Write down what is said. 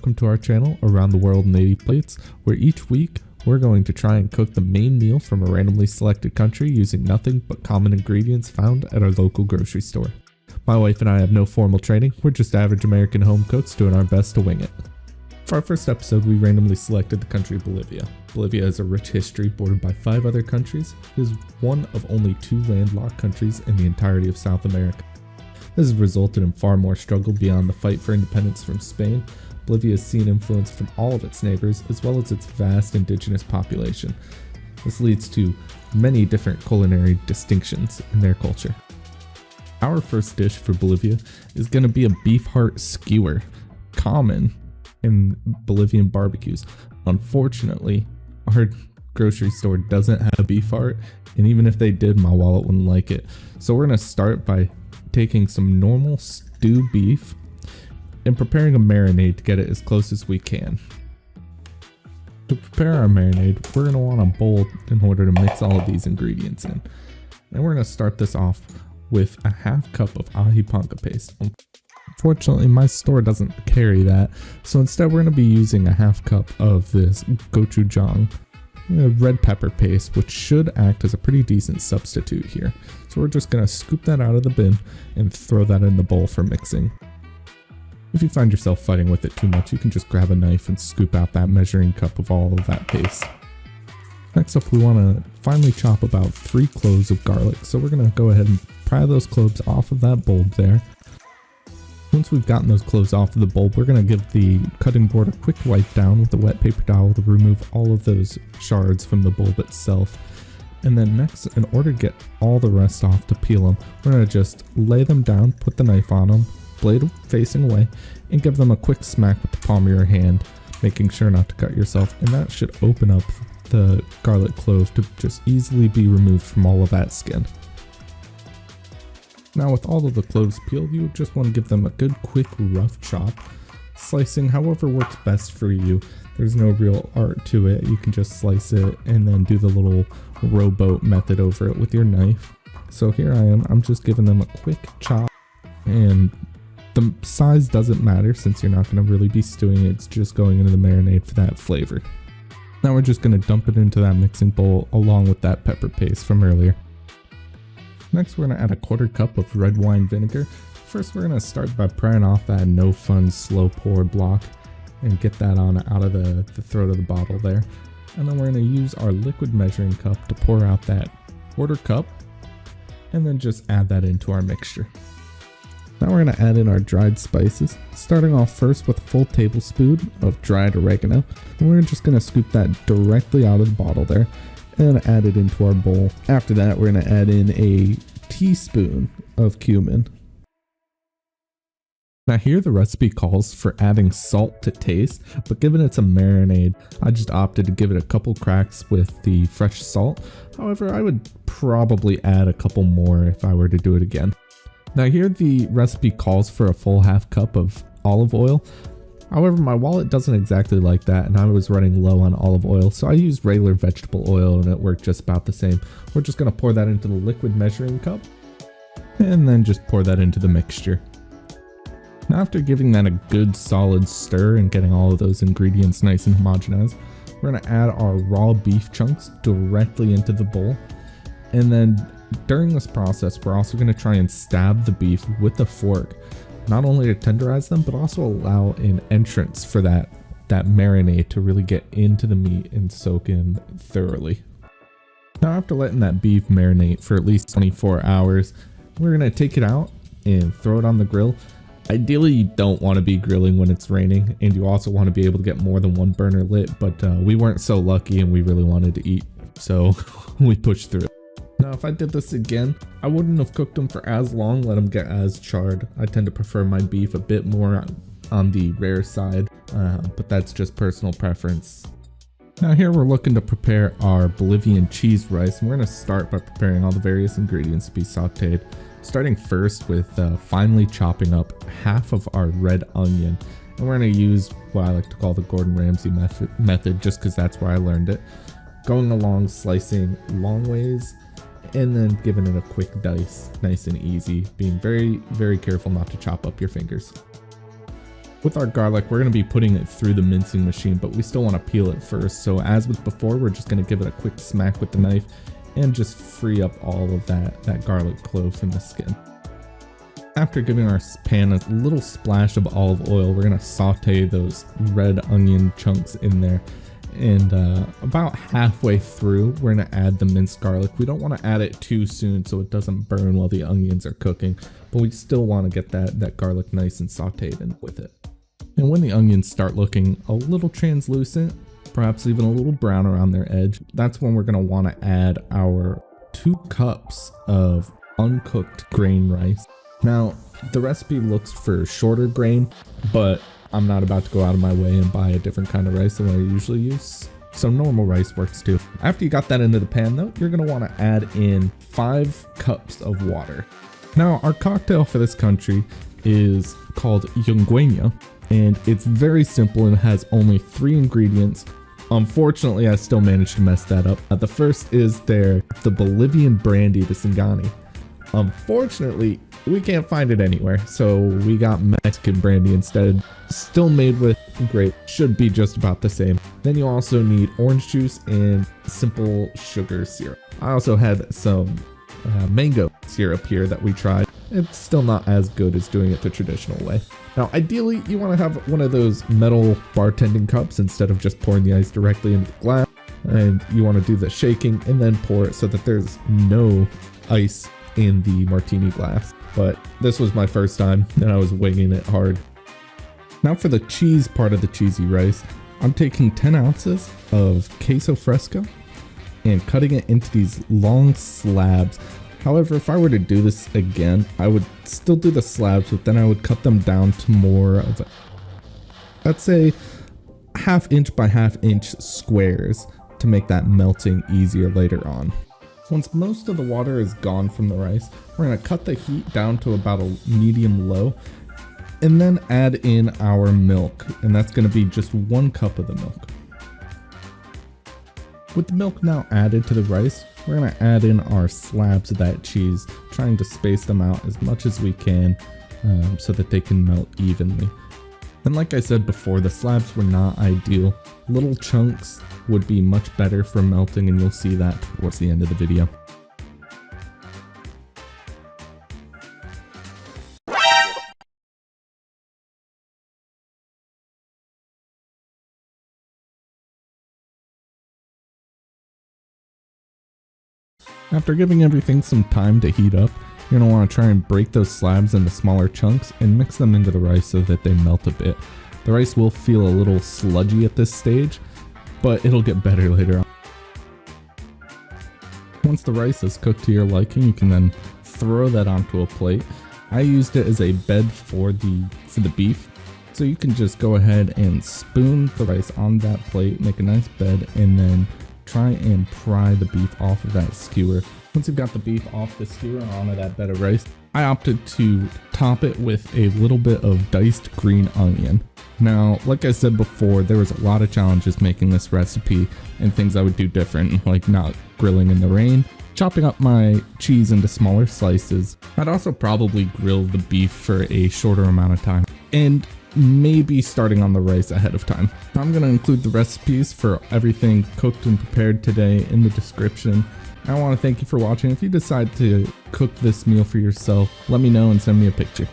welcome to our channel, Around the World in 80 Plates, where each week we're going to try and cook the main meal from a randomly selected country using nothing but common ingredients found at our local grocery store. My wife and I have no formal training, we're just average American home cooks doing our best to wing it. For our first episode, we randomly selected the country Bolivia. Bolivia has a rich history bordered by 5 other countries. It is one of only 2 landlocked countries in the entirety of South America. This has resulted in far more struggle beyond the fight for independence from Spain. Bolivia has seen influence from all of its neighbors, as well as its vast indigenous population. This leads to many different culinary distinctions in their culture. Our first dish for Bolivia is going to be a beef heart skewer, common in Bolivian barbecues. Unfortunately, our grocery store doesn't have beef heart, and even if they did, my wallet wouldn't like it. So we're going to start by taking some normal stewed beef and preparing a marinade to get it as close as we can. To prepare our marinade, we're going to want a bowl in order to mix all of these ingredients in. And we're going to start this off with a half cup of ají panca paste. Unfortunately, my store doesn't carry that, so instead we're going to be using a half cup of this gochujang, red pepper paste, which should act as a pretty decent substitute here. So we're just going to scoop that out of the bin and throw that in the bowl for mixing. If you find yourself fighting with it too much, you can just grab a knife and scoop out that measuring cup of all of that paste. Next up, we want to finely chop about 3 cloves of garlic. So we're going to go ahead and pry those cloves off of that bulb there. Once we've gotten those cloves off of the bulb, we're going to give the cutting board a quick wipe down with a wet paper towel to remove all of those shards from the bulb itself. And then next, in order to get all the rest off to peel them, we're going to just lay them down, put the knife on them, blade facing away, and give them a quick smack with the palm of your hand, making sure not to cut yourself. And that should open up the garlic clove to just easily be removed from all of that skin. Now with all of the cloves peeled, you just want to give them a good quick rough chop, slicing however works best for you. There's no real art to it, you can just slice it and then do the little rowboat method over it with your knife. So here I am, I'm just giving them a quick chop, and the size doesn't matter since you're not going to really be stewing it, it's just going into the marinade for that flavor. Now we're just going to dump it into that mixing bowl along with that pepper paste from earlier. Next, we're going to add a 1/4 cup of red wine vinegar. First, we're going to start by prying off that no fun slow pour block and get that on out of the throat of the bottle there. And then we're going to use our liquid measuring cup to pour out that 1/4 cup and then just add that into our mixture. Now we're going to add in our dried spices, starting off first with a full tablespoon of dried oregano. And we're just going to scoop that directly out of the bottle there and add it into our bowl. After that, we're going to add in a teaspoon of cumin. Now here the recipe calls for adding salt to taste, but given it's a marinade, I just opted to give it a couple cracks with the fresh salt. However, I would probably add a couple more if I were to do it again. Now here the recipe calls for a full half cup of olive oil. However, my wallet doesn't exactly like that, and I was running low on olive oil, so I used regular vegetable oil and it worked just about the same. We're just going to pour that into the liquid measuring cup and then just pour that into the mixture. Now after giving that a good solid stir and getting all of those ingredients nice and homogenized, we're going to add our raw beef chunks directly into the bowl. And then during this process, we're also going to try and stab the beef with a fork, not only to tenderize them, but also allow an entrance for that marinade to really get into the meat and soak in thoroughly. Now after letting that beef marinate for at least 24 hours, we're going to take it out and throw it on the grill. Ideally, you don't want to be grilling when it's raining, and you also want to be able to get more than one burner lit, but we weren't so lucky and we really wanted to eat, so we pushed through. Now if I did this again, I wouldn't have cooked them for as long, let them get as charred. I tend to prefer my beef a bit more on the rare side, but that's just personal preference. Now here we're looking to prepare our Bolivian cheese rice, and we're going to start by preparing all the various ingredients to be sauteed. Starting first with finely chopping up half of our red onion, and we're going to use what I like to call the Gordon Ramsay method just because that's where I learned it. Going along slicing long ways and then giving it a quick dice, nice and easy, being very, very careful not to chop up your fingers. With our garlic, we're going to be putting it through the mincing machine, but we still want to peel it first. So as with before, we're just going to give it a quick smack with the knife and just free up all of that garlic clove from the skin. After giving our pan a little splash of olive oil, we're going to saute those red onion chunks in there. And about halfway through, we're going to add the minced garlic. We don't want to add it too soon so it doesn't burn while the onions are cooking, but we still want to get that garlic nice and sauteed in with it. And when the onions start looking a little translucent, perhaps even a little brown around their edge, that's when we're going to want to add our 2 cups of uncooked grain rice. Now, the recipe looks for shorter grain, but I'm not about to go out of my way and buy a different kind of rice than what I usually use. So normal rice works too. After you got that into the pan though, you're going to want to add in 5 cups of water. Now, our cocktail for this country is called Yungueña, and it's very simple and has only 3 ingredients. Unfortunately, I still managed to mess that up. The first is the Bolivian brandy, the Singani. Unfortunately, we can't find it anywhere, so we got Mexican brandy instead. Still made with grape, should be just about the same. Then you also need orange juice and simple sugar syrup. I also had some mango syrup here that we tried. It's still not as good as doing it the traditional way. Now, ideally, you want to have one of those metal bartending cups instead of just pouring the ice directly into the glass. And you want to do the shaking and then pour it so that there's no ice in the martini glass. But this was my first time and I was winging it hard. Now for the cheese part of the cheesy rice, I'm taking 10 ounces of queso fresco and cutting it into these long slabs. However, if I were to do this again, I would still do the slabs, but then I would cut them down to more of a, let's say, 1/2 inch by 1/2 inch squares to make that melting easier later on. Once most of the water is gone from the rice, we're going to cut the heat down to about a medium low and then add in our milk, and that's going to be just 1 cup of the milk. With the milk now added to the rice, we're going to add in our slabs of that cheese, trying to space them out as much as we can so that they can melt evenly. And like I said before, the slabs were not ideal. Little chunks would be much better for melting, and you'll see that towards the end of the video. After giving everything some time to heat up, you're going to want to try and break those slabs into smaller chunks and mix them into the rice so that they melt a bit. The rice will feel a little sludgy at this stage, but it'll get better later on. Once the rice is cooked to your liking, you can then throw that onto a plate. I used it as a bed for the beef, so you can just go ahead and spoon the rice on that plate, make a nice bed, and then try and pry the beef off of that skewer. Once you've got the beef off the skewer and onto that bed of rice, I opted to top it with a little bit of diced green onion. Now, like I said before, there was a lot of challenges making this recipe and things I would do different, like not grilling in the rain, chopping up my cheese into smaller slices. I'd also probably grill the beef for a shorter amount of time, and maybe starting on the rice ahead of time. I'm going to include the recipes for everything cooked and prepared today in the description. I want to thank you for watching. If you decide to cook this meal for yourself, let me know and send me a picture.